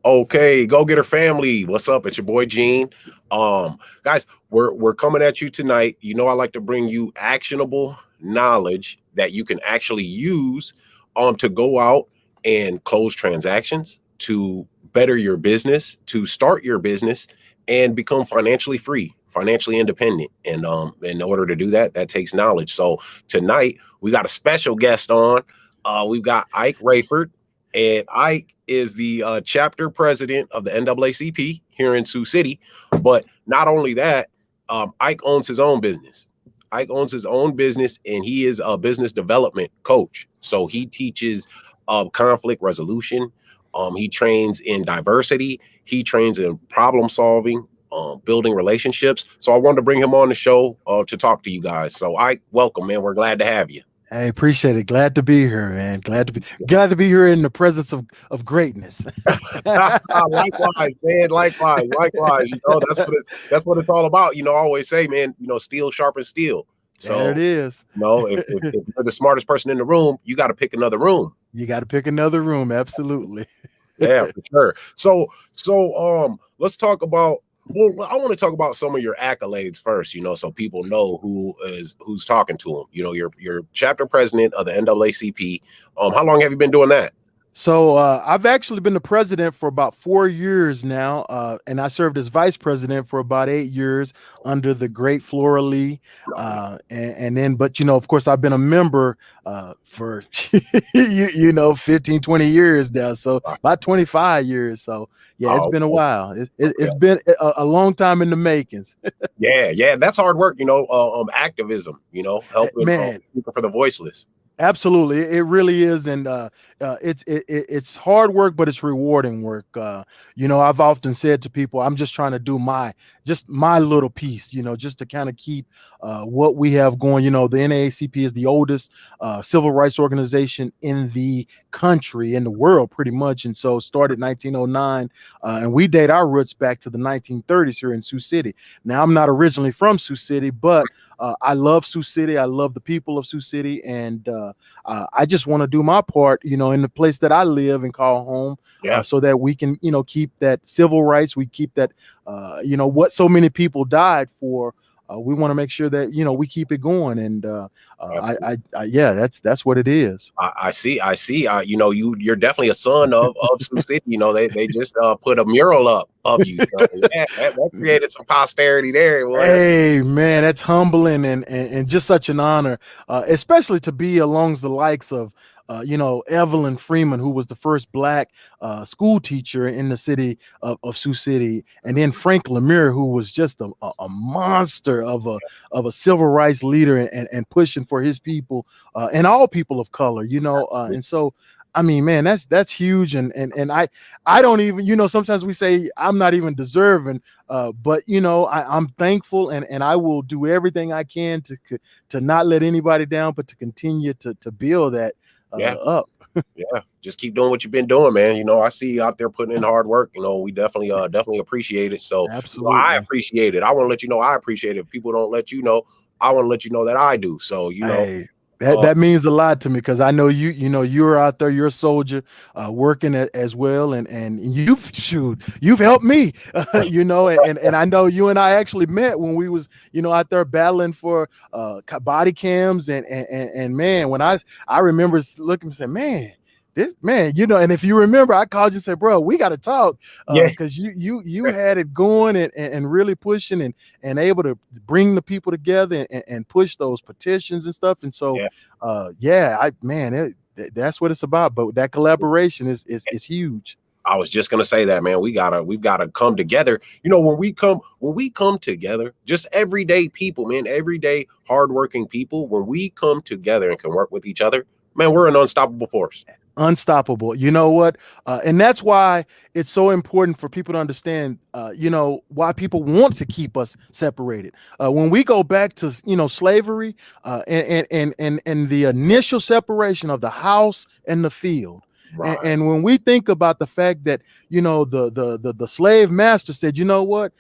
Okay, go get her family. What's up? It's your boy Gene. Guys, we're coming at you tonight. You know, I like to bring you actionable knowledge that you can actually use to go out and close transactions, to better your business, to start your business and become financially free, financially independent. And in order to do that, that takes knowledge. So tonight we got a special guest on. We've got Ike Rayford, and Ike is the chapter president of the NAACP here in Sioux City. But not only that, Ike owns his own business. Ike owns his own business, and he is a business development coach. So he teaches conflict resolution. He trains in diversity. He trains in problem solving, building relationships. So I wanted to bring him on the show to talk to you guys. So Ike, welcome, man. We're glad to have you. Hey, appreciate it. Glad to be here, man. Glad to be here in the presence of greatness. Likewise, man. Likewise. You know, that's what it's all about. You know, I always say, man, you know, steel sharpens steel. So there it is. You know, if you're the smartest person in the room, you got to pick another room. You got to pick another room. Absolutely. Yeah, for sure. So let's talk about. Well, I want to talk about some of your accolades first, you know, so people know who's talking to them. You know, you're chapter president of the NAACP. How long have you been doing that? So I've actually been the president for about 4 years now, and I served as vice president for about 8 years under the great Flora Lee. And then, but, you know, of course, I've been a member for, you know, 15, 20 years now. So about 25 years. So, yeah, it's been a while. It's been a long time in the makings. Yeah. That's hard work, you know, activism, you know, helping people for the voiceless. Absolutely, it really is, and it's hard work, but it's rewarding work. You know, I've often said to people, I'm just trying to do my little piece, you know, just to kind of keep what we have going. You know, the NAACP is the oldest civil rights organization in the country, in the world, pretty much, and so started 1909, and we date our roots back to the 1930s here in Sioux City. Now, I'm not originally from Sioux City, but I love Sioux City. I love the people of Sioux City, and I just want to do my part, you know, in the place that I live and call home, so that we can, you know, keep that civil rights. We keep that, you know, what so many people died for. We want to make sure that, you know, we keep it going. And yeah, that's what it is. I see. You know, you're definitely a son of Sioux City. You know, they just put a mural up of you. So, that created some posterity there. Boy. Hey, man, that's humbling and just such an honor, especially to be along the likes of, you know, Evelyn Freeman, who was the first Black school teacher in the city of Sioux City, and then Frank Lemire, who was just a monster of a civil rights leader and pushing for his people and all people of color, you know, and so. I mean, man, that's huge, and I don't even, you know, sometimes we say I'm not even deserving, but you know, I'm thankful, and I will do everything I can to not let anybody down, but to continue to build that up. Yeah, just keep doing what you've been doing, man. You know, I see you out there putting in hard work. You know, we definitely appreciate it. So absolutely, you know, I appreciate it. I want to let you know I appreciate it. If people don't let you know, I want to let you know that I do. So you know. Hey. That means a lot to me, because I know you know, you're out there, you're a soldier, working as well, and you've helped me, you know, and I know you and I actually met when we was, you know, out there battling for body cams, and man, when I remember looking and saying, man, this man, you know, and if you remember, I called you and said, bro, we got to talk, because you had it going and really pushing and able to bring the people together and push those petitions and stuff. And so, that's what it's about. But that collaboration is huge. I was just gonna say that, man. We've gotta come together. You know, when we come together, just everyday people, man, everyday hardworking people, when we come together and can work with each other, man, we're an unstoppable force. Unstoppable. You know what? And that's why it's so important for people to understand, you know, why people want to keep us separated. When we go back to, you know, slavery and the initial separation of the house and the field. Right. And when we think about the fact that, you know, the slave master said, you know what,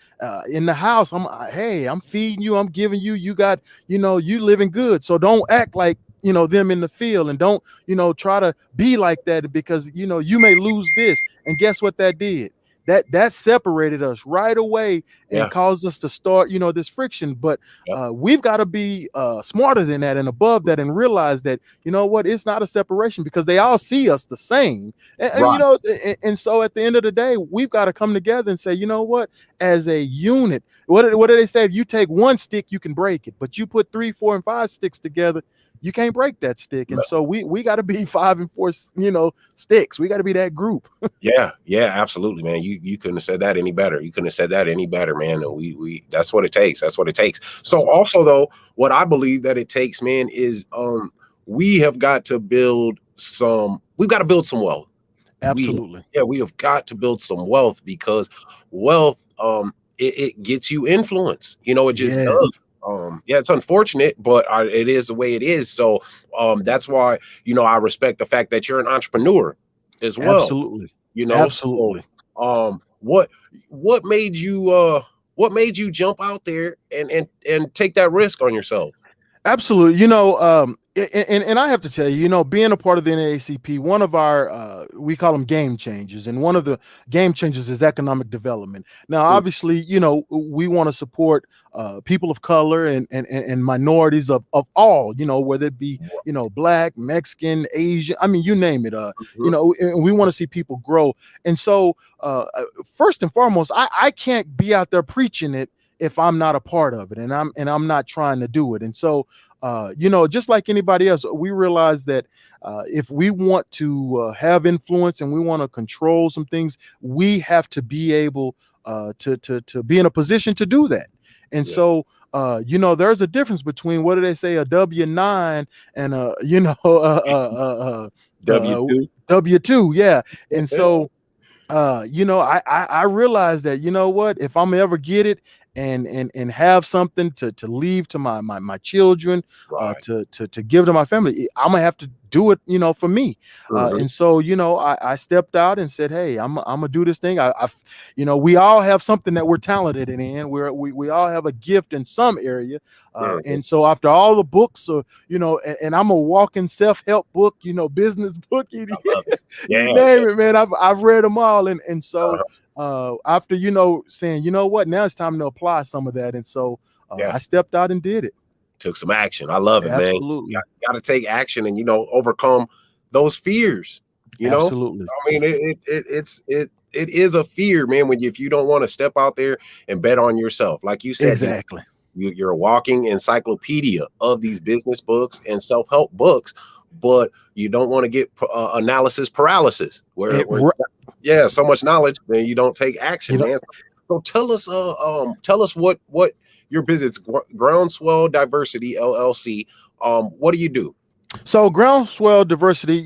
in the house, I'm feeding you, I'm giving you, you got, you know, you living good. So don't act like, you know, them in the field, and don't, you know, try to be like that, because, you know, you may lose this. And guess what that did? that separated us right away and Yeah. caused us to start, this friction. But Yep. we've got to be smarter than that and above that, and realize that, what, it's not a separation, because they all see us the same. Right. And so at the end of the day, we've got to come together and say, you know what, as a unit, what do they say? If you take one stick, you can break it, but you put 3, 4, and 5 sticks together, you can't break that stick. And so we got to be 5 and 4, sticks. We got to be that group. Yeah, absolutely, man. You couldn't have said that any better. You couldn't have said that any better, man. And we that's what it takes. That's what it takes. So also, though, what I believe that it takes, man, is we have got to build we've got to build some wealth. Absolutely. We have got to build some wealth, because wealth it gets you influence. It just does. It's unfortunate, but it is the way it is. So that's why, I respect the fact that you're an entrepreneur as well. Absolutely. Absolutely. So, what made you jump out there and take that risk on yourself? Absolutely. And I have to tell you, being a part of the NAACP, one of our, we call them game changers. And one of the game changers is economic development. Now, obviously, we want to support people of color and minorities of all, whether it be, Black, Mexican, Asian, I mean, you name it, and we want to see people grow. And so first and foremost, I can't be out there preaching it if I'm not a part of it, and I'm not trying to do it. And so, just like anybody else, we realize that if we want to have influence and we want to control some things, we have to be able to be in a position to do that. And so, there's a difference between, what do they say, a W-9 and W-2. W-2, yeah. And so, I realized that, if I'm ever get it and have something to leave to my children, to give to my family, I'm gonna have to do it, for me. And so, I stepped out and said, hey, I'm gonna do this thing. We all have something that we're talented in. We all have a gift in some area. And so after all the books, and I'm a walking self-help book, business book, you name it, man. I've read them all. And so after, saying, what, now it's time to apply some of that. And so I stepped out and did it. Took some action. I love it, Absolutely. man. You got to take action and, overcome those fears. Absolutely. I mean, it is a fear, man, if you don't want to step out there and bet on yourself. Like you said, exactly. You're a walking encyclopedia of these business books and self-help books, but you don't want to get analysis paralysis where so much knowledge, then you don't take action, man. So tell us what your business, Groundswell Diversity LLC. What do you do? So Groundswell Diversity,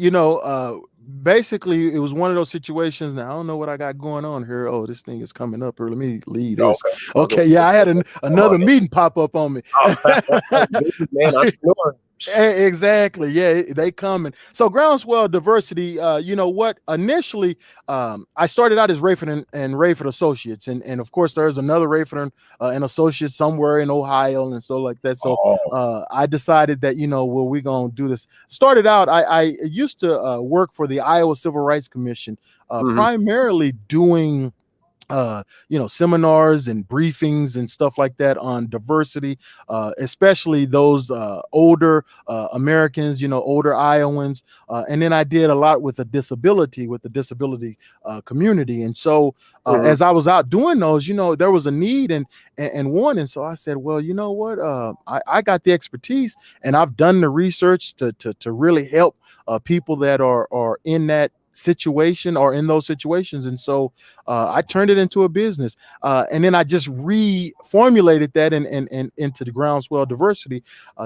basically it was one of those situations. Now I don't know what I got going on here. Oh, this thing is coming up here. Let me leave this. Okay. Yeah, I had another meeting pop up on me. Man, entrepreneur. Exactly. Yeah, they coming. So Groundswell Diversity, initially I started out as Rayford and Rayford Associates, and of course there's another Rayford and Associates somewhere in Ohio and so like that. So I decided that we're gonna do this. Started out, I used to work for the Iowa Civil Rights Commission, primarily doing seminars and briefings and stuff like that on diversity, especially those older Americans, older Iowans. And then I did a lot with the disability community. And so as I was out doing those, there was a need and one. And so I said, well, you know what? I got the expertise and I've done the research to really help people that are in that situation or in those situations. And so I turned it into a business, and then I just reformulated that and into the Groundswell Diversity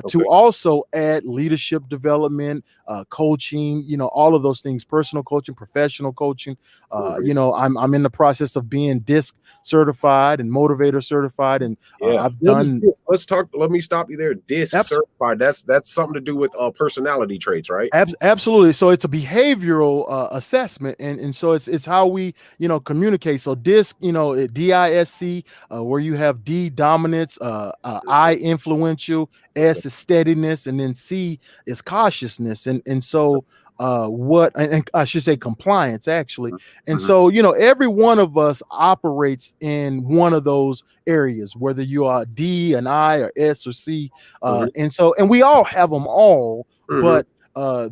to also add leadership development, coaching, all of those things, personal coaching, professional coaching. I'm in the process of being DISC certified and motivator certified, and I've done. Let me stop you there. DISC certified. That's something to do with personality traits, right? Absolutely. So it's a behavioral assessment, and so it's how we communicate. So DISC, DISC, where you have D dominance, I influential, S is steadiness, and then C is cautiousness. And so what, and I should say compliance actually. And Mm-hmm. so, every one of us operates in one of those areas, whether you are D, an I, or S, or C. Mm-hmm. And we all have them all, Mm-hmm. but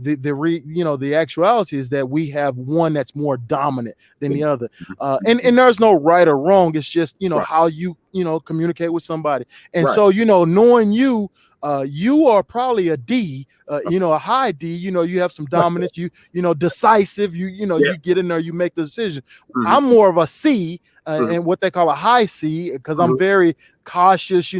the actuality is that we have one that's more dominant than the other. And there's no right or wrong. It's just, Right. how you communicate with somebody. And Right. so, knowing you, you are probably a D, a high D. You have some dominance. Decisive. Yeah. You get in there, you make the decision. Mm-hmm. I'm more of a C, Mm-hmm. and what they call a high C, because I'm Mm-hmm. very cautious.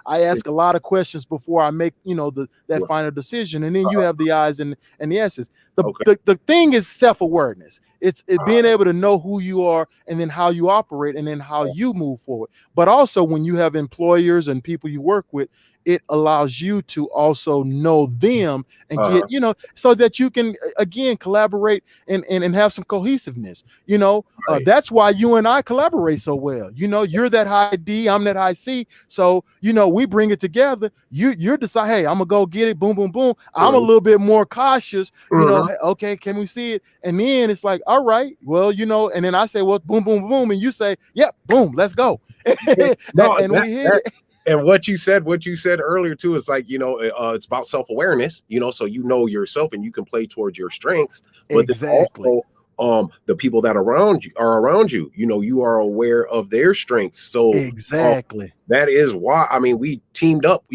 I ask a lot of questions before I make that Right. final decision. And then you have the I's and the S's. Okay. The thing is self-awareness. It's being able to know who you are, and then how you operate, and then how you move forward. But also, when you have employers and people you work with, it allows you to also know them and get, so that you can again collaborate and have some cohesiveness. Right. That's why you and I collaborate so well. You're that high D, I'm that high C. So, we bring it together. You're decide, hey, I'm gonna go get it, boom, boom, boom. I'm a little bit more cautious, Mm-hmm. hey, okay, can we see it? And then it's like, all right, well, and then I say, well, boom, boom, boom, and you say, yep, boom, let's go. No, and we hit it. and what you said earlier too is like, it's about self-awareness, so yourself and you can play towards your strengths, but then Exactly. also the people that are around you, you are aware of their strengths. So Exactly. that is why, I mean, we teamed up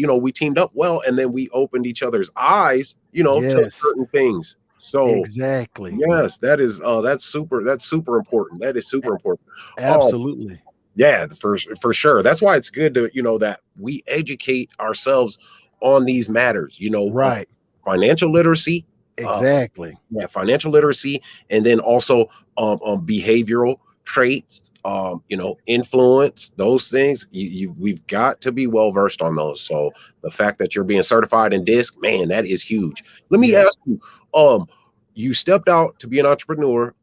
well, and then we opened each other's eyes, to Yes. certain things. So Exactly. yes, that's super important. That is super important. Absolutely. Yeah, for sure. That's why it's good to, that we educate ourselves on these matters, Right. financial literacy, uh, Exactly. financial literacy, and then also behavioral traits, influence, those things. We've got to be well versed on those. So the fact that you're being certified in DISC, man, that is huge. Let me Yeah. ask you, you stepped out to be an entrepreneur.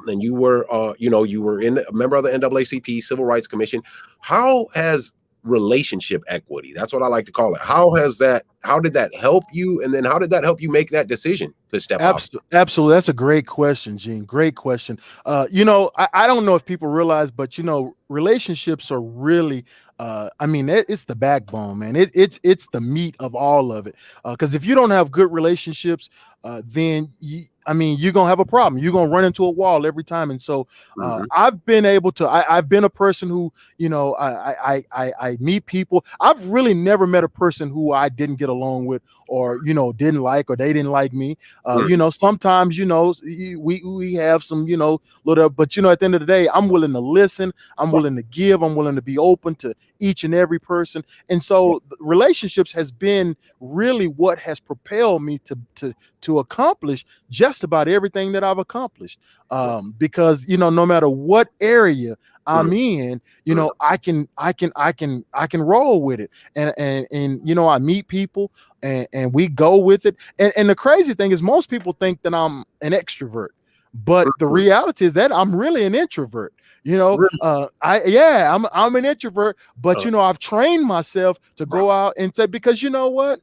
And you were, you were a member of the NAACP Civil Rights Commission. How has relationship equity, that's what I like to call it, how did that help you? And then how did that help you make that decision to step out? Absolutely. That's a great question, Gene. Great question. I don't know if people realize, but relationships are really, it's the backbone, man. It's the meat of all of it. Because if you don't have good relationships, then you're gonna have a problem. You're gonna run into a wall every time. And so, Mhm. I've been able to. I've been a person who, I meet people. I've really never met a person who I didn't get along with, or didn't like, or they didn't like me. Sometimes we have some little, but at the end of the day, I'm willing to listen. I'm willing to give. I'm willing to be open to each and every person. And so, relationships has been really what has propelled me to accomplish just about everything that I've accomplished. Because no matter what area I'm in, I can roll with it. And I meet people, and we go with it. And the crazy thing is, most people think that I'm an extrovert, but the reality is that I'm really an introvert. I'm an introvert, but I've trained myself to go out and say, because you know what?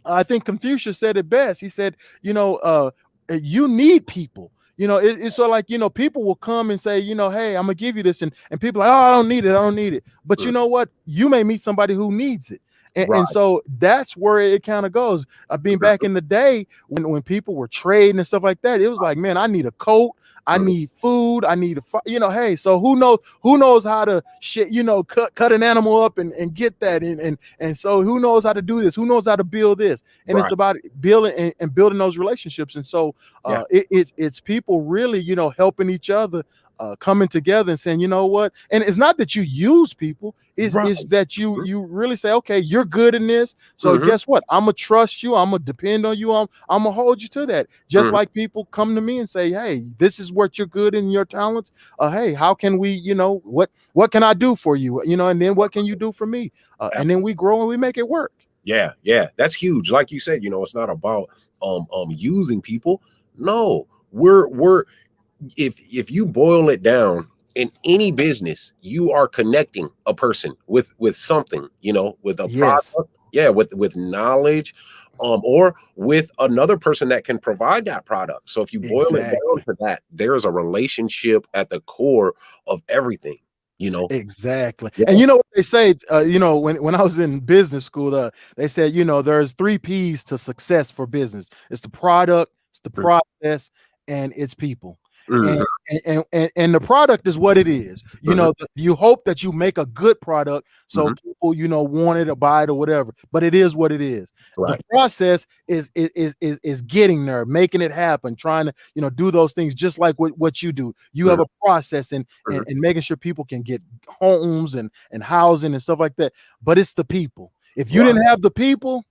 I think Confucius said it best. He said, you need people. It's sort of like, people will come and say, hey, I'm gonna give you this, and people are like, oh, I don't need it. But you know what? You may meet somebody who needs it. And so that's where it kind of goes. Being back in the day when people were trading and stuff like that, it was like, man, I need a coat, I need food, I need hey, so who knows how to cut an animal up and get that, and so who knows how to do this, who knows how to build this, and it's about building and building those relationships. And so it's people really helping each other, coming together and saying, you know what, and it's not that you use people, it's that you really say, okay, you're good in this, so guess what, I'm gonna trust you, I'm gonna depend on you, I'm gonna hold you to that, just like people come to me and say, hey, this is what you're good in, your talents, hey, how can we, what can I do for you, and then what can you do for me, and then we grow and we make it work. Yeah, that's huge. Like you said, it's not about using people. No, we're if you boil it down, in any business, you are connecting a person with something, with a product, with knowledge, or with another person that can provide that product. So if you boil it down Exactly. to that, there's a relationship at the core of everything, you know? Exactly. Yeah. And you know what they say, when I was in business school, they said, there's 3 P's to success for business. It's the product, it's the process, and it's people. And Mhm, and the product is what it is. mhm, You hope that you make a good product so mhm. people, want it or buy it or whatever. But it is what it is. The Right. process is getting there, making it happen, trying to, do those things just like what you do. You have Mhm, a process and mhm. making sure people can get homes and housing and stuff like that. But it's the people. If you Right. didn't have the people,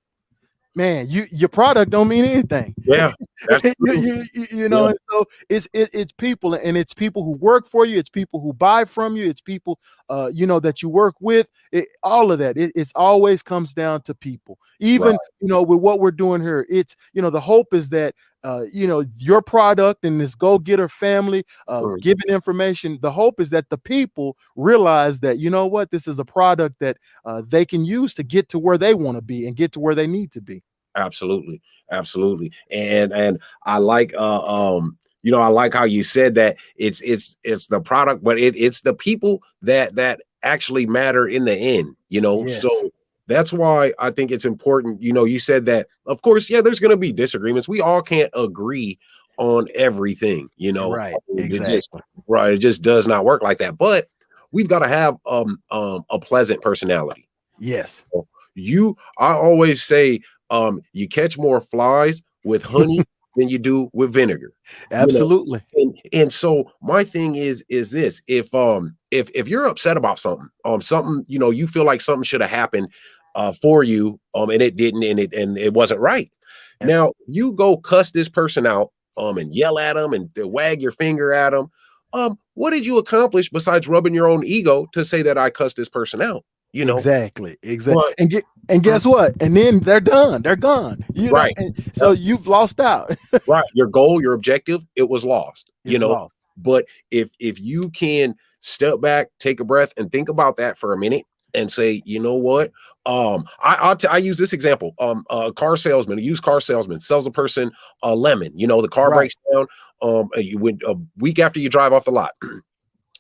man, your product don't mean anything. Yeah. That's true. Yeah. And so it's people, and it's people who work for you, it's people who buy from you, it's people that you work with. All of that, it's always comes down to people. Right. Even with what we're doing here, it's the hope is that your product and this go-getter family Mhm. giving information, the hope is that the people realize that, what, this is a product that they can use to get to where they want to be and get to where they need to be. Absolutely. Absolutely. And I like I like how you said that it's the product, but it's the people that actually matter in the end, you know. Yes. So that's why I think it's important. You said that, of course, yeah, there's gonna be disagreements. We all can't agree on everything, you know. Right. It just Exactly. right, it just does not work like that. But we've got to have a pleasant personality. Yes. I always say, you catch more flies with honey than you do with vinegar, you know. Absolutely. And so my thing is this: if you're upset about something, something, you feel like something should have happened for you, and it didn't, and it wasn't right. Ab- Now you go cuss this person out, and yell at them and wag your finger at them. What did you accomplish besides rubbing your own ego to say that I cussed this person out? You know, Exactly. Exactly. but And mm, guess what? And then they're done. They're gone. right. And so you've lost out. Right, your goal, your objective, it was lost, you It's know? lost. But if you can step back, take a breath, and think about that for a minute and say, "You know what?" I use this example. A car salesman, a used car salesman sells a person a lemon. The car Right. breaks down, you went a week after you drive off the lot.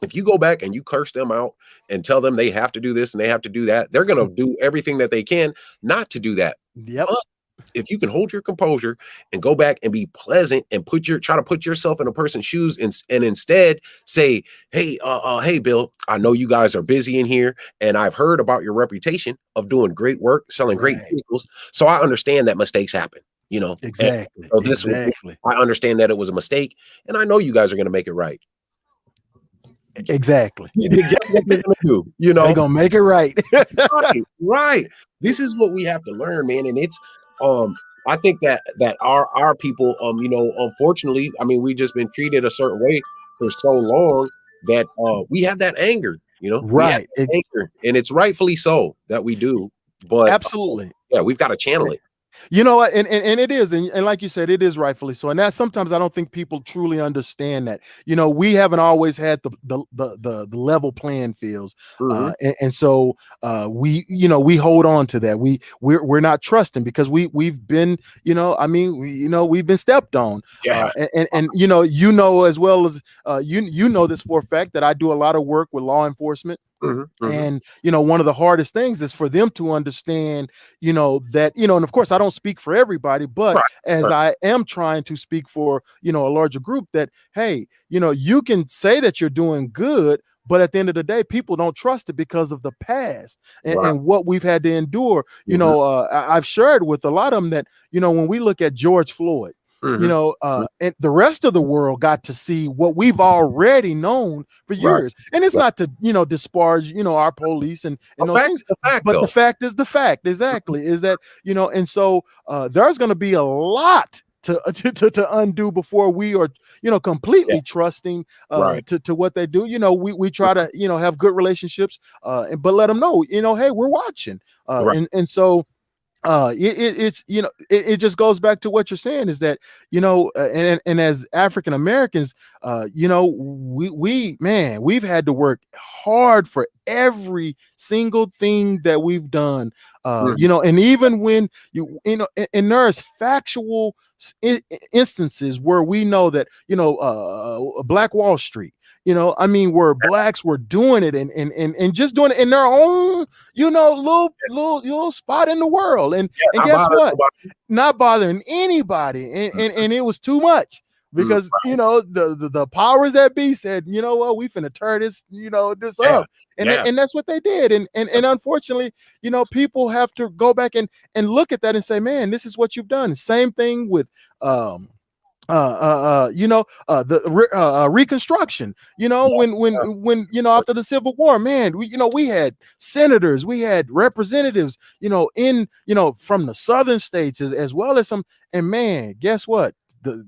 If you go back and you curse them out and tell them they have to do this and they have to do that, they're gonna do everything that they can not to do that. Yep. If you can hold your composure and go back and be pleasant and try to put yourself in a person's shoes and instead say, hey, Bill, I know you guys are busy in here, and I've heard about your reputation of doing great work, selling great Right. vehicles. So I understand that mistakes happen. And Exactly. so Exactly. I understand that it was a mistake, and I know you guys are going to make it right. Exactly. Guess what they're going to do? They're gonna make it right. Right, right. This is what we have to learn, man. And it's I think that our people, unfortunately, I mean, we just been treated a certain way for so long that we have that anger, we have Right. that anger, and it's rightfully so that we do. But Absolutely. yeah, we've got to channel it. You know what? And it is, and like you said, it is rightfully so. And that sometimes I don't think people truly understand that. We haven't always had the level playing fields, Hmm. and so we hold on to that. We're not trusting because we've been we've been stepped on, Yeah. and as well as you know this for a fact that I do a lot of work with law enforcement. Hmm. Hmm. And one of the hardest things is for them to understand that and of course I don't speak for everybody, but Right. as Right. I am trying to speak for a larger group, that hey, you can say that you're doing good, but at the end of the day people don't trust it because of the past Right. and what we've had to endure. Hmm. I've shared with a lot of them that when we look at George Floyd, Hmm. and the rest of the world got to see what we've already known for Right. years. And it's Right. not to, disparage, our police and A those fact things. is a fact, But the though. fact is the fact, exactly, is that, and so there's going to be a lot to undo before we are, Yeah. completely trusting Right. to what they do. We try to, have good relationships, but let them know, hey, we're watching. Right. And so It's it just goes back to what you're saying, is that and as African Americans, we've had to work hard for every single thing that we've done, Mhm. and even when and there's factual instances where we know that Black Wall Street, I mean, where blacks were doing it and just doing it in their own, little spot in the world. Yeah, And not guess bothering what? nobody. Not bothering anybody. And it was too much, Mhm. because the powers that be said, you know what, we finna tear this Yeah, up. yeah, And that's what they did. And unfortunately, people have to go back and look at that and say, man, this is what you've done. Same thing with the Reconstruction, yeah, when after the Civil War, man, we had senators, we had representatives, from the southern states, as well as some. And man, guess what, the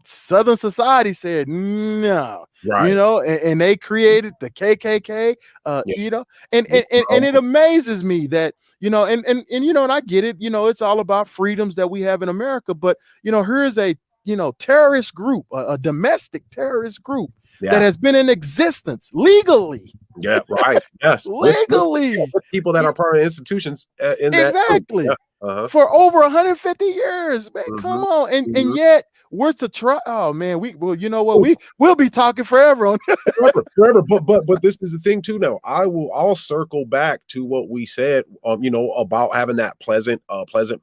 Southern society said no, right. and they created the KKK, Yeah, Jim and Crow. it amazes me that, and I get it, it's all about freedoms that we have in America, but here's a terrorist group, a domestic terrorist group that Yeah, has been in existence legally, yeah, right. Yes, legally, with people that e- are part of institutions in that group. Yeah. exactly, Uh-huh. for over 150 years, man. Come Mhm, on. And mhm. yet we're to try. Oh man, well, you know what? We'll be talking forever on. Forever, forever. But this is the thing too. Now, I'll circle back to what we said, about having that pleasant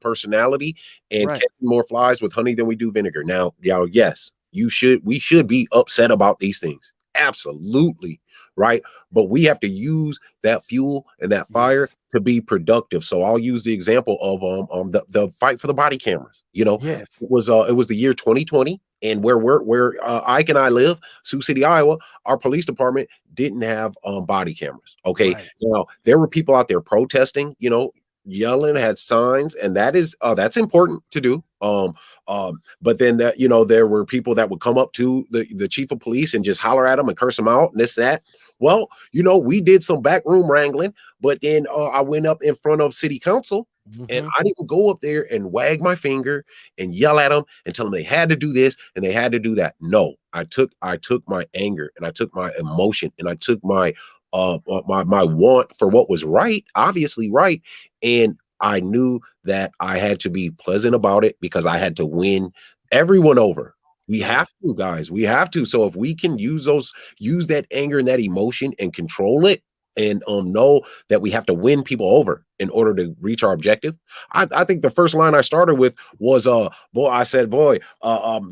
personality and Right. catching more flies with honey than we do vinegar. Now, yes, we should be upset about these things. Absolutely, right? But we have to use that fuel and that fire Yes. to be productive. So I'll use the example of the fight for the body cameras. Yes. It was the year 2020, and where Ike and I live, Sioux City, Iowa, our police department didn't have body cameras. Okay. Right. There were people out there protesting, yelling, had signs, and that's important to do. But then that, there were people that would come up to the chief of police and just holler at him and curse him out and this, that. Well, we did some backroom wrangling, but then I went up in front of city council, and Hmm. I didn't go up there and wag my finger and yell at them and tell them they had to do this and they had to do that. No, I took my anger and I took my emotion and I took my want for what was right, obviously right, and I knew that I had to be pleasant about it because I had to win everyone over. We have Yes. to, guys. We have to. So if we can use that anger and that emotion and control it, and know that we have to win people over in order to reach our objective. I think the first line I started with was boy, I said, boy,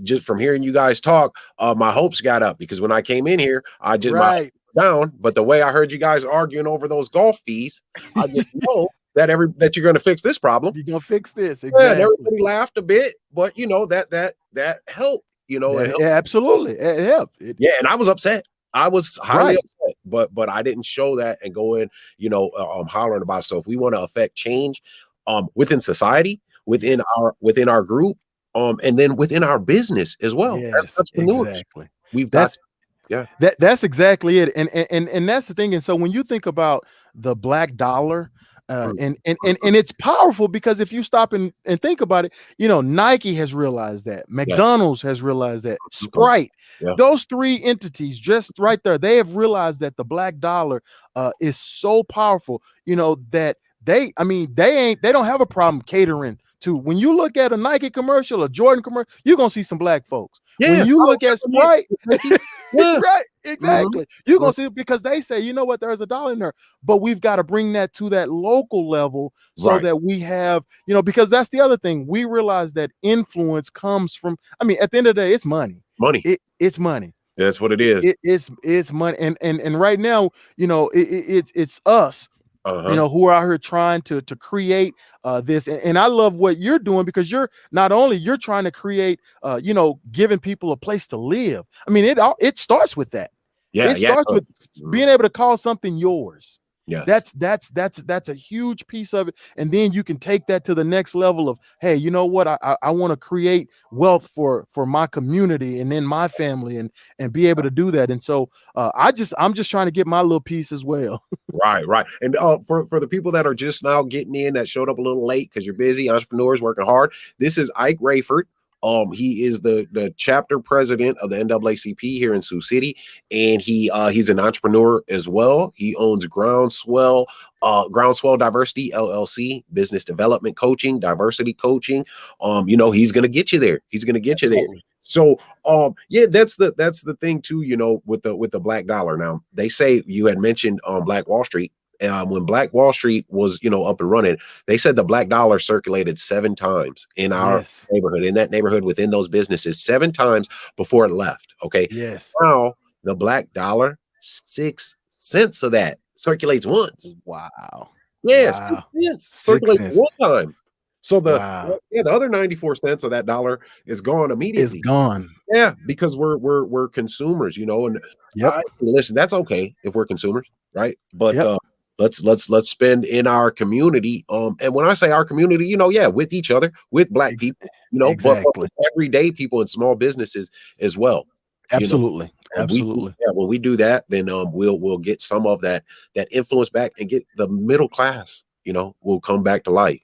just from hearing you guys talk, my hopes got up, because when I came in here, I just my Right. down. But the way I heard you guys arguing over those golf fees, I just know that you're going to fix this problem. You're gonna fix this. Yeah, and Exactly. everybody laughed a bit, but that helped. It helped. Absolutely. It helped. Yeah, and I was upset. I was highly Right. upset, but I didn't show that and go in, hollering about it. So if we want to affect change, within society, Yes. within our group, and then within our business as well, as Yes. entrepreneurs, Exactly. we've got That's to, yeah. that's exactly it. And that's the thing. And so when you think about the black dollar, Mm, and it's powerful, because if you stop and think about it, Nike has realized that, yeah, McDonald's has realized that, okay, Sprite, yeah, those three entities just right there, they have realized that the black dollar is so powerful, that they don't have a problem catering to. When you look at a Nike commercial, a Jordan commercial, you're gonna see some black folks. When yeah. you I was look at just gonna Sprite, Nike. Yeah, right, mhm, exactly. You're mhm, gonna see it, because they say, you know what, there's a dollar in there, but we've got to bring that to that local level, so right. that we have, because that's the other thing. We realize that influence comes from, at the end of the day, it's money. Money. It's money. That's what it is. It's money. And right now, it's us, Uh huh. who are out here trying to create this. And I love what you're doing, because you're trying to create, giving people a place to live. It starts with that. Yeah, It yeah. It starts with does. Mhm. being able to call something yours. Yes. That's a huge piece of it. And then you can take that to the next level of, hey, you know what? I want to create wealth for my community and then my family and be able to do that. And so I'm just trying to get my little piece as well. Right, right. And for the people that are just now getting in, that showed up a little late because you're busy, entrepreneurs working hard. This is Ike Rayford. He is the chapter president of the NAACP here in Sioux City, and he's an entrepreneur as well. He owns Groundswell Diversity LLC, business development coaching, diversity coaching. He's gonna get you there. He's gonna get you there. So yeah, that's the thing too, with the black dollar. Now they say, you had mentioned Black Wall Street. When Black Wall Street was, up and running, they said the black dollar circulated 7 times in our neighborhood, in that neighborhood, within those businesses, 7 times before it left. Okay. Yes. Now the black dollar, 6 cents of that circulates once. Wow. Yes. Wow. 6 cents circulates one time. So the other 94 cents of that dollar is gone immediately. It's gone. Yeah, because we're consumers, and listen, that's okay if we're consumers, right? But let's spend in our community. And when I say our community, with each other, with Black people, but with everyday people and small businesses as well. Absolutely. Absolutely. When we do that, then we'll get some of that influence back, and get the middle class, will come back to life.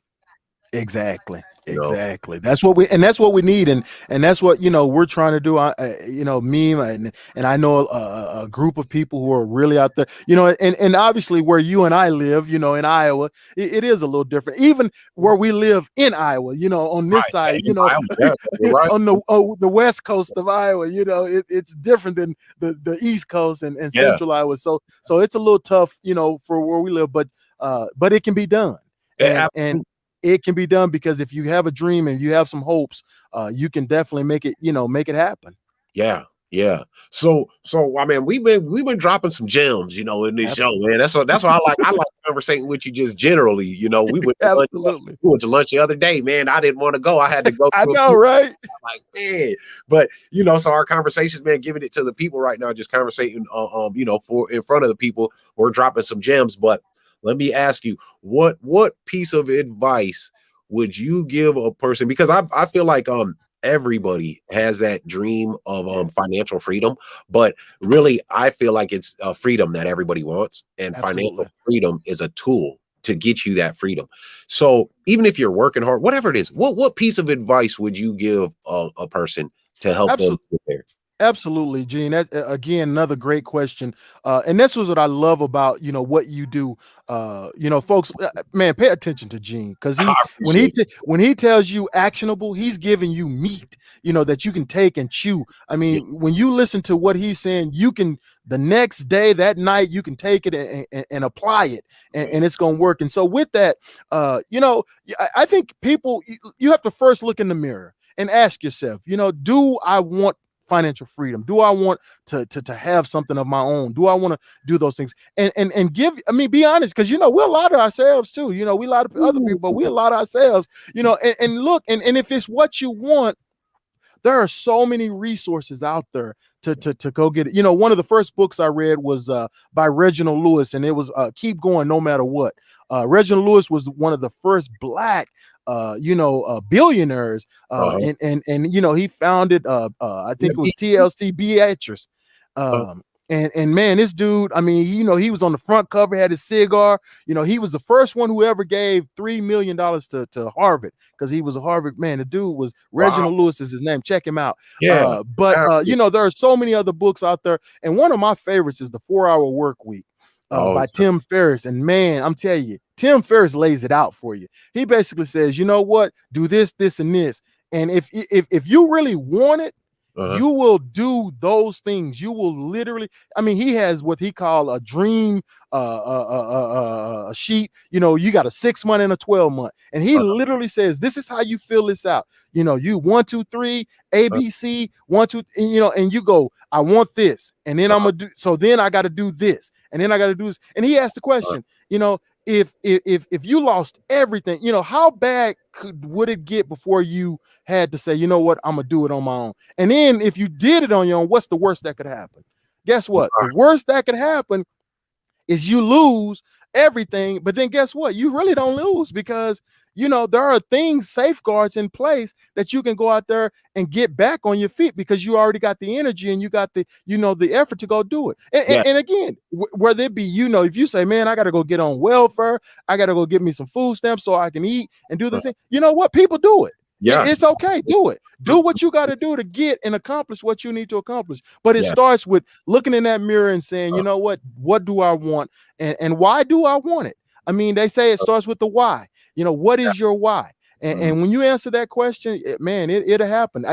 Exactly. That's what we need, and that's what we're trying to do. Me and I know a group of people who are really out there, and obviously where you and I live, in Iowa, it is a little different. Even where we live in Iowa, on this side, right. On the west coast of Iowa, it's different than the east coast and central Iowa. So it's a little tough, for where we live, but it can be done. And it can be done, because if you have a dream and you have some hopes, you can definitely make it happen. Yeah. So I mean, we've been dropping some gems, in this show, man. That's why I like conversating with you just generally. We went to lunch the other day, man. I didn't want to go. I had to go. I know, right? Like, man, but so our conversations, man, giving it to the people right now, just conversating, for in front of the people, we're dropping some gems. But let me ask you, what piece of advice would you give a person? Because I feel like everybody has that dream of financial freedom, but really I feel like it's freedom that everybody wants, and financial freedom is a tool to get you that freedom. So even if you're working hard, whatever it is, what piece of advice would you give a person to help them get there? Absolutely, Gene. That again, another great question. And this was what I love about what you do. Folks, man, pay attention to Gene, because when he tells you actionable, he's giving you meat, that you can take and chew. I mean, when you listen to what he's saying, you can, the next day, that night, you can take it and apply it, and it's gonna work. And so with that, I think people, you have to first look in the mirror and ask yourself, do I want financial freedom? Do I want to have something of my own? Do I want to do those things? And be honest, because we're a lot of ourselves too. We a lot of other people, but we're a lot of ourselves. And look, and if it's what you want, there are so many resources out there to go get it. One of the first books I read was by Reginald Lewis, and it was Keep Going No Matter What. Reginald Lewis was one of the first Black billionaires, and he founded I think it was TLC Beatrice. And man, this dude, I mean, he was on the front cover, had his cigar. He was the first one who ever gave $3 million to Harvard, because he was a Harvard man. The dude was Reginald Lewis is his name. Check him out. But there are so many other books out there, and one of my favorites is The 4-Hour Work Week. By Tim Ferriss. And man, I'm telling you, Tim Ferriss lays it out for you. He basically says, you know what, do this, this, and this. And if you really want it, you will do those things. You will literally, I mean, he has what he call a dream sheet. You got a 6-month and a 12-month. And he literally says, this is how you fill this out. You 1, 2, 3, ABC, 1, 2, and you go, I want this. And then I'm gonna do, so then I got to do this. And then I got to do this. And he asked the question, if you lost everything, how bad would it get before you had to say, you know what, I'm gonna do it on my own? And then if you did it on your own, what's the worst that could happen? Guess what? The worst that could happen is you lose everything, but then guess what? You really don't lose because there are things, safeguards in place that you can go out there and get back on your feet because you already got the energy and you got the effort to go do it. And again, whether it be, if you say, man, I got to go get on welfare, I got to go get me some food stamps so I can eat and do this thing. You know what? People do it. Yeah, it's okay. Do it. Do what you got to do to get and accomplish what you need to accomplish. But it starts with looking in that mirror and saying, you know what do I want? And why do I want it? I mean, they say it starts with the why. What is your why? And when you answer that question, it'll happen.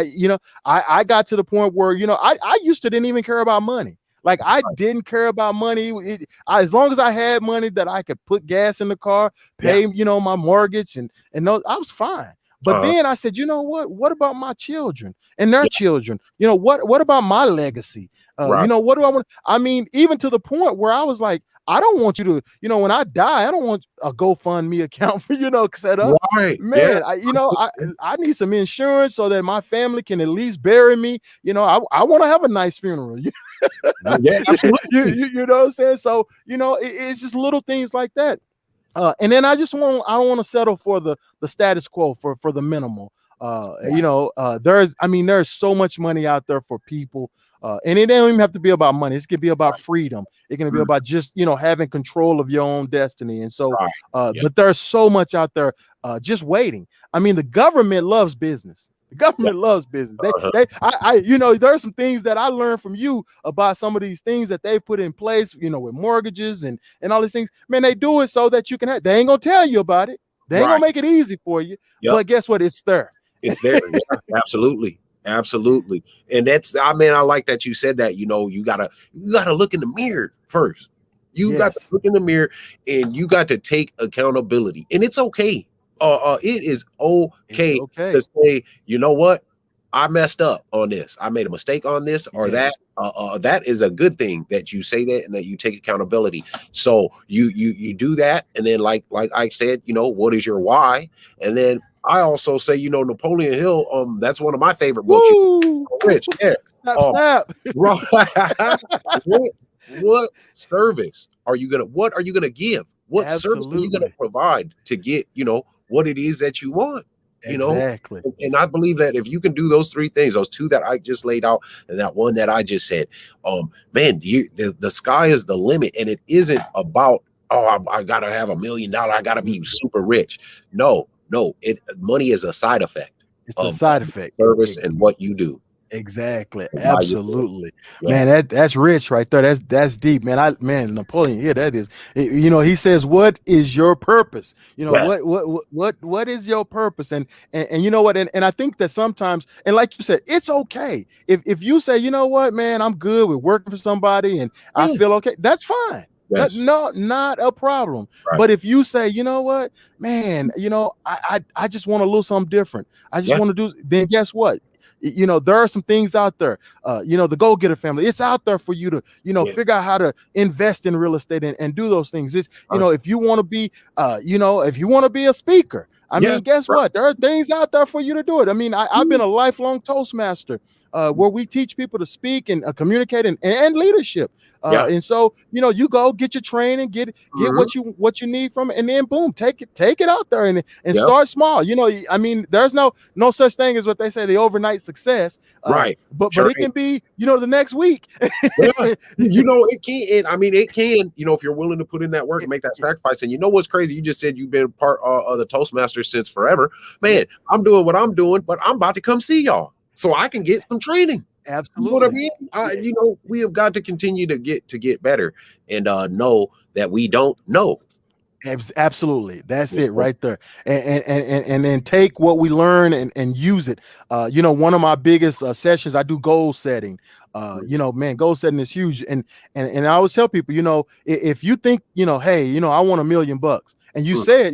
I got to the point where, I used to didn't even care about money. Like I didn't care about money. As long as I had money that I could put gas in the car, pay, my mortgage and those, I was fine. But then I said, what about my children and their children? What about my legacy? What do I want? I mean, even to the point where I was like, I don't want you to, when I die, I don't want a GoFundMe account for, set up. Right. Man, I need some insurance so that my family can at least bury me. I want to have a nice funeral. Yeah, absolutely. You know what I'm saying? So, it's just little things like that. And then I don't want to settle for the status quo for the minimal. There's so much money out there for people. And it don't even have to be about money. It can be about freedom. It can be about just, having control of your own destiny. And so, but there's so much out there just waiting. I mean, the government loves business. The government loves business. There are some things that I learned from you about some of these things that they've put in place, with mortgages and all these things. Man, they do it so that you can they ain't gonna tell you about it. They ain't gonna make it easy for you. But guess what? It's there. It's there. Yeah, absolutely. Absolutely. And I like that you said that, you gotta look in the mirror first. You got to look in the mirror and you got to take accountability. And it's okay. It is okay to say, you know what? I messed up on this. I made a mistake on this or that. That is a good thing that you say that and that you take accountability. So you do that. And then like I said, what is your why? And then I also say, Napoleon Hill, that's one of my favorite books. Rich. Yeah. What service are you gonna give? What service are you gonna provide to get, what it is that you want? Exactly. And I believe that if you can do those three things, those two that I just laid out and that one that I just said, the sky is the limit. And it isn't about, I gotta have $1 million, I gotta be super rich. No, money is a side effect. It's a side effect. Service and what you do. Exactly. Absolutely. Man, that's rich right there. That's deep, man. Napoleon here, that is, he says, what is your purpose? What is your purpose? And you know what? And I think that sometimes, and like you said, it's okay. If you say, you know what, man, I'm good with working for somebody and I feel okay, that's fine. Yes. Not a problem. Right. But if you say, you know what, man, I just want to lose something different. I just want to do, then guess what? There are some things out there, the go-getter family, it's out there for you to, figure out how to invest in real estate and do those things. It's, if you want to be, if you want to be a speaker, I mean, guess what? There are things out there for you to do it. I mean, I've been a lifelong Toastmaster where we teach people to speak and communicate and leadership. And so, you go get your training, get what you need from it, and then boom, take it out there and start small. I mean, there's no such thing as what they say, the overnight success. Right. But it can be, the next week. It can. It can, if you're willing to put in that work and make that sacrifice. And what's crazy? You just said you've been part of the Toastmasters since forever. Man, I'm doing what I'm doing, but I'm about to come see y'all so I can get some training. Absolutely. You know what I mean? We have got to continue to get better and know that we don't know. Absolutely. That's it right there. And then take what we learn and use it. One of my biggest sessions, I do goal setting. Goal setting is huge. And I always tell people, if you think, hey, I want $1 million and you said,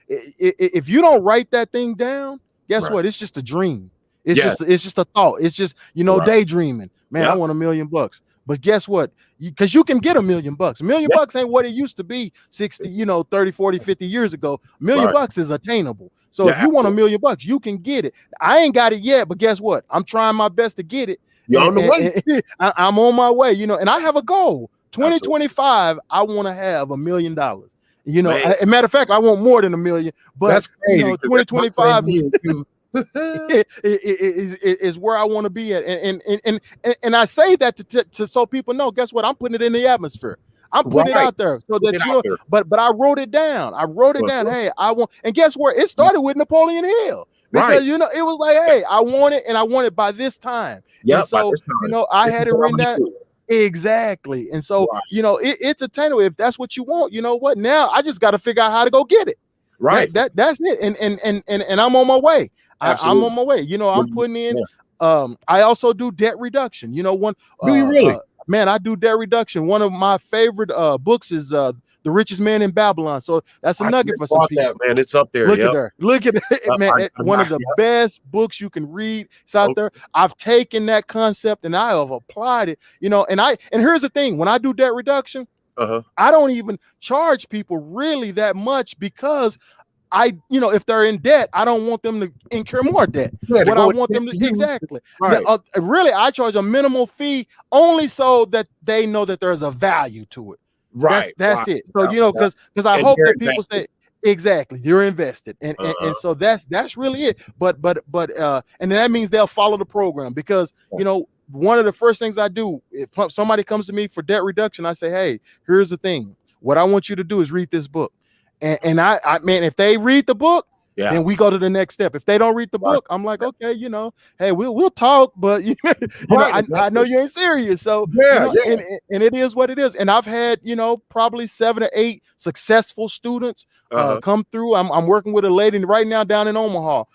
if you don't write that thing down, guess what? It's just a dream. It's just a thought. It's just, daydreaming. Man, I want $1 million. But guess what? Because you can get $1 million. $1 million ain't what it used to be 60, 30, 40, 50 years ago. $1 million is attainable. So if you want $1 million, you can get it. I ain't got it yet, but guess what? I'm trying my best to get it. You're on the way. I'm on my way, and I have a goal. Absolutely. 2025, I want to have $1 million. You know, Man, a matter of fact, I want more than $1 million, but that's you crazy know, because that's my same 2025 is year too. is where I want to be at. And I say that to so people know, guess what? I'm putting it in the atmosphere. I'm putting it Right. out there so Put that it you out know, there. but I wrote it down. I wrote it down. Uh-huh. Hey, I want, and guess where? It started with Napoleon Hill. Right. Because you know, it was like, hey, I want it, and I want it by this time. And Yep. By so, this you time, know, I this is had it what I'm written gonna down. do. Exactly. And so, Right. you know, it's attainable. If that's what you want, you know what? Now I just got to figure out how to go get it. Right. That's it. And I'm on my way. I'm on Absolutely. my way. You know, I'm putting in I also do debt reduction. You know, Do you really? man, I do debt reduction. One of my favorite books is The Richest Man in Babylon. So that's a I nugget just for some bought that, people. man. It's up there. Look at Yep. there. Look at it, man. One of the best books you can read. It's out there. I've taken that concept and I have applied it. You know, and here's the thing: when I do debt reduction, I don't even charge people really that much because you know, if they're in debt, I don't want them to incur more debt. Yeah, What I want them to exactly. Right. Now, really, I charge a minimal fee only so that they know that there's a value to it. Right. That's it. So you know, because I And hope they're that people invested. say exactly you're invested, and so that's really it. But and then that means they'll follow the program because you know one of the first things I do if somebody comes to me for debt reduction, I say, hey, here's the thing. What I want you to do is read this book. And I mean, if they read the book, then we go to the next step. If they don't read the book, I'm like, okay, you know, hey, we'll talk, but you know, I know you ain't serious. So you know, and it is what it is. And I've had, you know, probably 7 or 8 successful students come through. I'm working with a lady right now down in Omaha.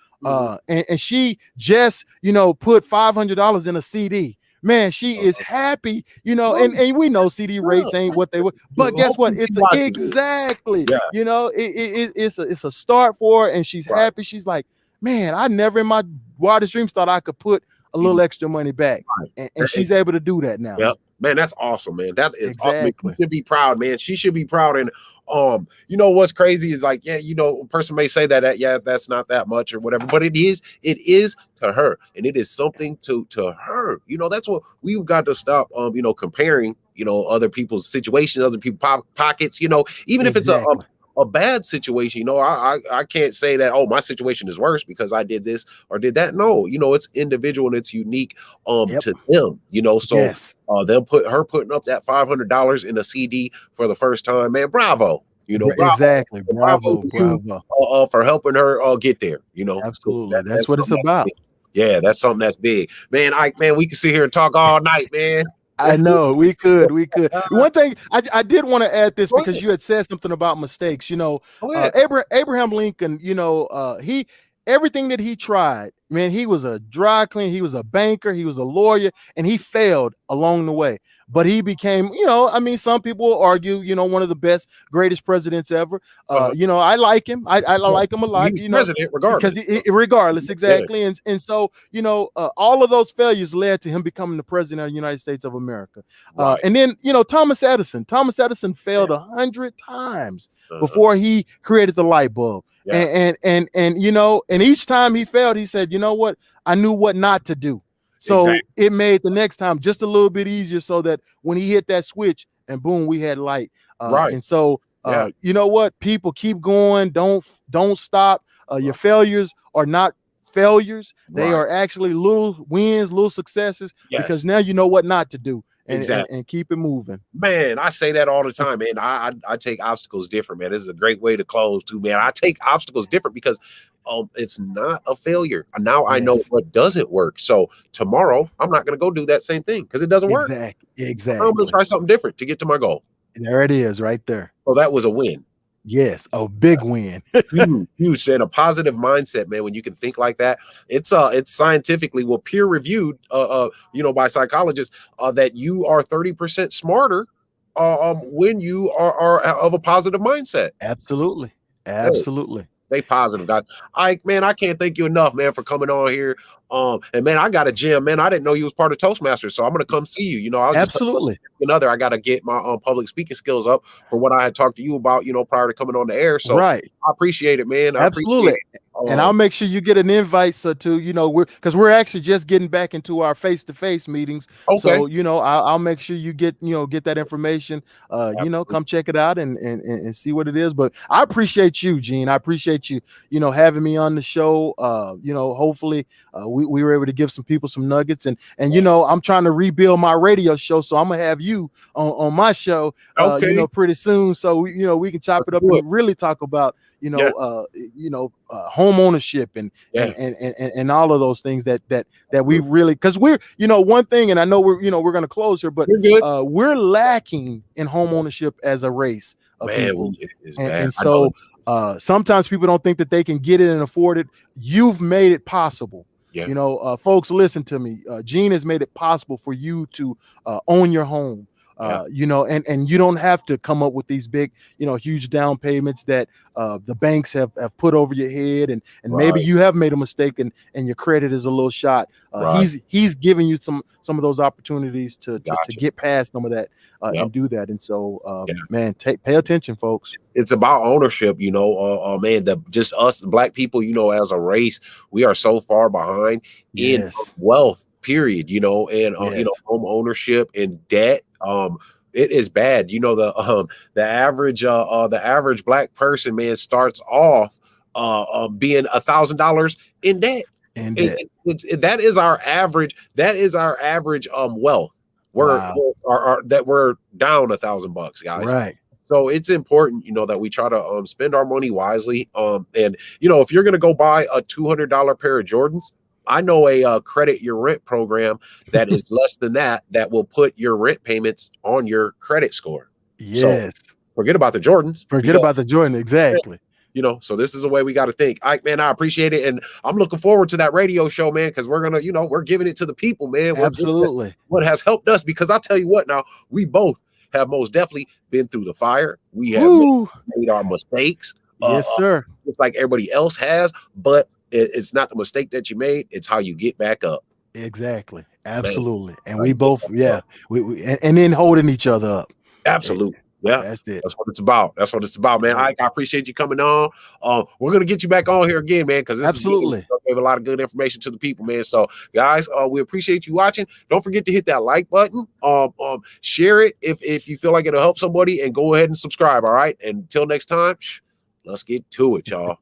And she just, you know, put $500 in a CD. Man, she is happy, you know, and we know CD rates ain't what they were, but guess what? It's exactly, you know, it's a start for her, and she's happy. She's like, man, I never in my wildest dreams thought I could put a little extra money back, and she's able to do that now. Yep, man, that's awesome, man. That is exactly. Awesome. She should be proud, man. She should be proud. And you know what's crazy is like, yeah, you know, a person may say that yeah, that's not that much or whatever, but it is to her, and it is something to her. You know, that's what we've got to stop. You know, comparing, you know, other people's situations, other people's pockets. You know, even if it's a bad situation, you know, I can't say that, oh, my situation is worse because I did this or did that. No, you know, it's individual and it's unique to them, you know. So them putting up that $500 in a CD for the first time, man, bravo. You know, bravo for helping her get there, you know. Absolutely. That's what it's about. Yeah, that's something that's big. Man, Ike, man, we can sit here and talk all night, man. I know we could. One thing I did want to add this because you had said something about mistakes. You know, Abraham Lincoln. You know, everything that he tried, man, he was a dry cleaner, he was a banker, he was a lawyer, and he failed along the way. But he became, you know, I mean, some people will argue, you know, one of the best, greatest presidents ever. You know, I like him. I like him a lot. He's you know, president regardless. Because regardless, exactly. And so, you know, all of those failures led to him becoming the president of the United States of America. And then, you know, Thomas Edison failed 100 times before he created the light bulb. And you know, and each time he failed, he said, you know what, I knew what not to do. So it made the next time just a little bit easier so that when he hit that switch and boom, we had light. And so you know what, people keep going, don't stop. Your failures are not failures, they are actually little wins, little successes, because now you know what not to do. And keep it moving. Man, I say that all the time, man. I take obstacles different, man. This is a great way to close too, man. I take obstacles different because it's not a failure. Now I know what doesn't work. So tomorrow I'm not going to go do that same thing because it doesn't work. Exactly. I'm going to try something different to get to my goal. There it is right there. So that was a win. Yes, a big win. You said a positive mindset, man. When you can think like that, it's scientifically peer reviewed, you know, by psychologists, that you are 30% smarter, when you are of a positive mindset. Absolutely. Stay positive, guys. Man, I can't thank you enough, man, for coming on here. And man, I got a gym, man. I didn't know you was part of Toastmasters, so I'm gonna come see you. You know, absolutely. I got to get my public speaking skills up for what I had talked to you about, you know, prior to coming on the air. So I appreciate it, man. Absolutely. And I'll make sure you get an invite, so to, you know, we're actually just getting back into our face-to-face meetings. Okay. So, you know, I'll make sure you get that information. You know, come check it out and see what it is. But I appreciate you, Gene. I appreciate you, having me on the show. You know, hopefully we were able to give some people some nuggets, and you know, I'm trying to rebuild my radio show, so I'm gonna have you on my show, Okay. you know, pretty soon. So we can chop it up and really talk about, home ownership and all of those things that we really, because we're, one thing, and I know we're going to close here, but we're lacking in home ownership as a race of people. And so sometimes people don't think that they can get it and afford it. You've made it possible. Folks, listen to me. Gene has made it possible for you to own your home. And you don't have to come up with these big, huge down payments that the banks have put over your head, and maybe you have made a mistake and your credit is a little shot. He's giving you some of those opportunities to get past some of that and do that. And so, man, pay attention, folks. It's about ownership, man. Just us Black people, as a race, we are so far behind in wealth. Period. And home ownership and debt. It is bad. The average Black person, man, starts off being $1,000 in debt. That is our average. That is our average wealth. We're down $1,000, guys. Right. So it's important, that we try to spend our money wisely. And if you're gonna go buy a $200 pair of Jordans, I know a credit your rent program that is less than that will put your rent payments on your credit score. Yes. So forget about the Jordans. Forget about the Jordan. Exactly. So this is the way we got to think. Ike, man, I appreciate it. And I'm looking forward to that radio show, man, because we're going to, we're giving it to the people, man. Absolutely. What has helped us, because I'll tell you what, now we both have most definitely been through the fire. We have made our mistakes. Yes, sir. Just like everybody else has, but it's not the mistake that you made. It's how you get back up. Exactly. Absolutely. Man. And we both, we and then holding each other up. Absolutely. Yeah. That's it. That's what it's about. That's what it's about, man. Ike, I appreciate you coming on. We're going to get you back on here again, man, because this gave a lot of good information to the people, man. So guys, we appreciate you watching. Don't forget to hit that like button. Share it if you feel like it'll help somebody, and go ahead and subscribe. All right. And until next time, let's get to it, y'all.